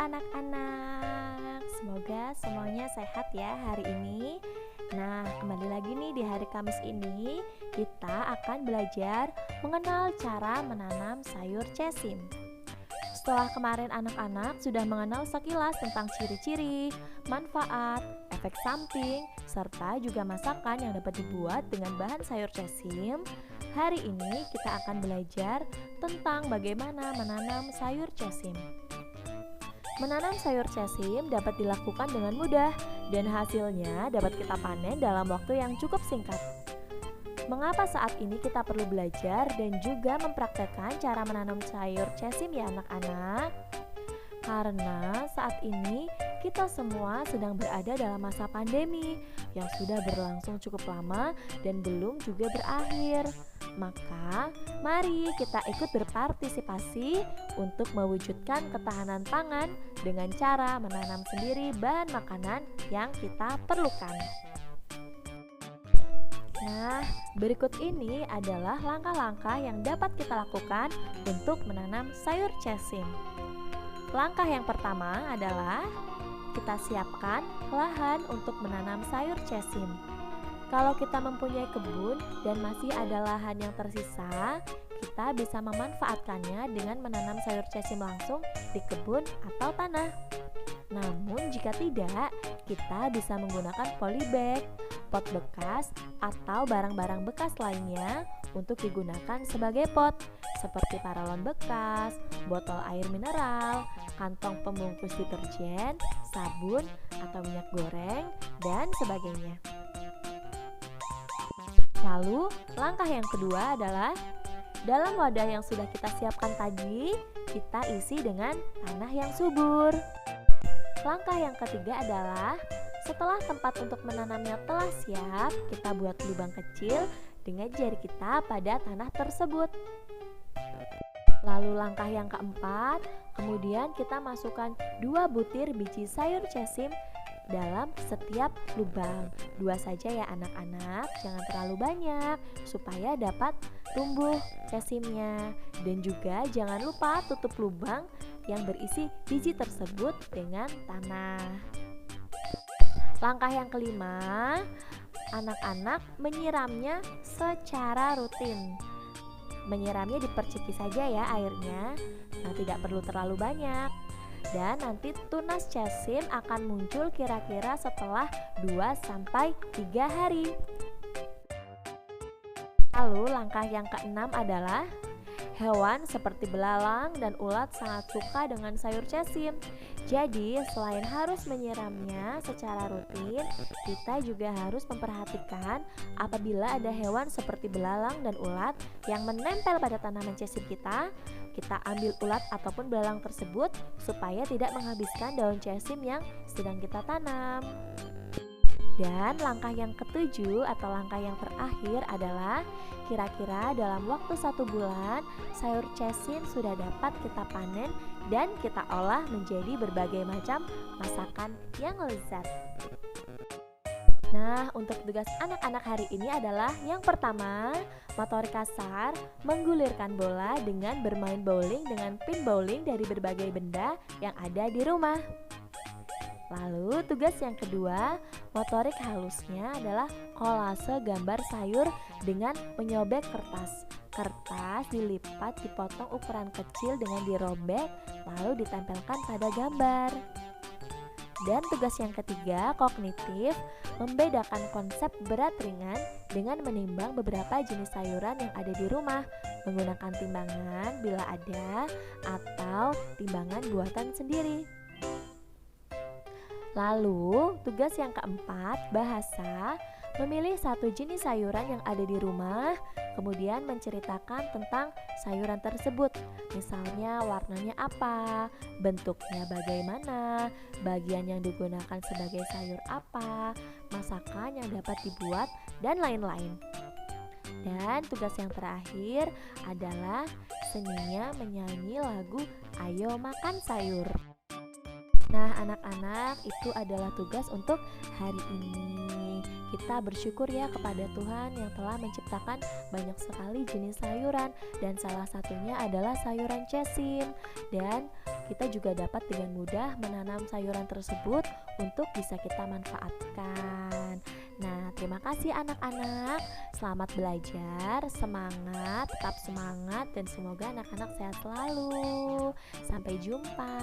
anak-anak, semoga semuanya sehat ya hari ini. Nah, kembali lagi nih di hari Kamis ini, kita akan belajar mengenal cara menanam sayur cesim. Setelah kemarin anak-anak sudah mengenal sekilas tentang ciri-ciri, manfaat, efek samping, serta juga masakan yang dapat dibuat dengan bahan sayur cesim, hari ini kita akan belajar tentang bagaimana menanam sayur cesim. Menanam sayur cesim dapat dilakukan dengan mudah dan hasilnya dapat kita panen dalam waktu yang cukup singkat. Mengapa saat ini kita perlu belajar dan juga mempraktekkan cara menanam sayur cesim ya anak-anak? Karena saat ini kita semua sedang berada dalam masa pandemi yang sudah berlangsung cukup lama dan belum juga berakhir. Maka mari kita ikut berpartisipasi untuk mewujudkan ketahanan pangan dengan cara menanam sendiri bahan makanan yang kita perlukan. Nah, berikut ini adalah langkah-langkah yang dapat kita lakukan untuk menanam sayur cesim. Langkah yang pertama adalah kita siapkan lahan untuk menanam sayur cesim. Kalau kita mempunyai kebun dan masih ada lahan yang tersisa, kita bisa memanfaatkannya dengan menanam sayur cesim langsung di kebun atau tanah. Namun jika tidak, kita bisa menggunakan polybag, pot bekas, atau barang-barang bekas lainnya untuk digunakan sebagai pot, seperti paralon bekas, botol air mineral, kantong pembungkus deterjen, sabun atau minyak goreng, dan sebagainya. Lalu, langkah yang kedua adalah dalam wadah yang sudah kita siapkan tadi, kita isi dengan tanah yang subur. Langkah yang ketiga adalah setelah tempat untuk menanamnya telah siap, kita buat lubang kecil dengan jari kita pada tanah tersebut. Lalu langkah yang keempat, kemudian kita masukkan 2 butir biji sayur cesim dalam setiap lubang. 2 saja ya anak-anak, jangan terlalu banyak supaya dapat tumbuh cesimnya. Dan juga jangan lupa tutup lubang yang berisi biji tersebut dengan tanah. Langkah yang kelima, anak-anak menyiramnya secara rutin. Menyiramnya diperciki saja ya airnya, nah tidak perlu terlalu banyak. Dan nanti tunas cesim akan muncul kira-kira setelah 2-3 hari. Lalu langkah yang keenam adalah hewan seperti belalang dan ulat sangat suka dengan sayur cesim. Jadi selain harus menyiramnya secara rutin, kita juga harus memperhatikan apabila ada hewan seperti belalang dan ulat yang menempel pada tanaman cesim kita ambil ulat ataupun belalang tersebut supaya tidak menghabiskan daun cesim yang sedang kita tanam. Dan langkah yang ketujuh atau langkah yang terakhir adalah kira-kira dalam waktu 1 bulan sayur cesim sudah dapat kita panen dan kita olah menjadi berbagai macam masakan yang lezat. Nah, untuk tugas anak-anak hari ini adalah yang pertama, motorik kasar, menggulirkan bola dengan bermain bowling dengan pin bowling dari berbagai benda yang ada di rumah. Lalu tugas yang kedua, motorik halusnya adalah kolase gambar sayur dengan menyobek kertas. Kertas dilipat, dipotong ukuran kecil dengan dirobek, lalu ditempelkan pada gambar. Dan tugas yang ketiga, kognitif, membedakan konsep berat ringan dengan menimbang beberapa jenis sayuran yang ada di rumah, menggunakan timbangan bila ada, atau timbangan buatan sendiri. Lalu, tugas yang keempat, bahasa, memilih 1 jenis sayuran yang ada di rumah, kemudian menceritakan tentang sayuran tersebut. Misalnya warnanya apa, bentuknya bagaimana, bagian yang digunakan sebagai sayur apa, masakan yang dapat dibuat, dan lain-lain. Dan tugas yang terakhir adalah seninya menyanyi lagu Ayo Makan Sayur. Nah anak-anak, itu adalah tugas untuk hari ini. Kita bersyukur ya kepada Tuhan yang telah menciptakan banyak sekali jenis sayuran, dan salah satunya adalah sayuran cesim. Dan kita juga dapat dengan mudah menanam sayuran tersebut untuk bisa kita manfaatkan. Nah, terima kasih anak-anak. Selamat belajar, semangat, tetap semangat, dan semoga anak-anak sehat selalu. Sampai jumpa.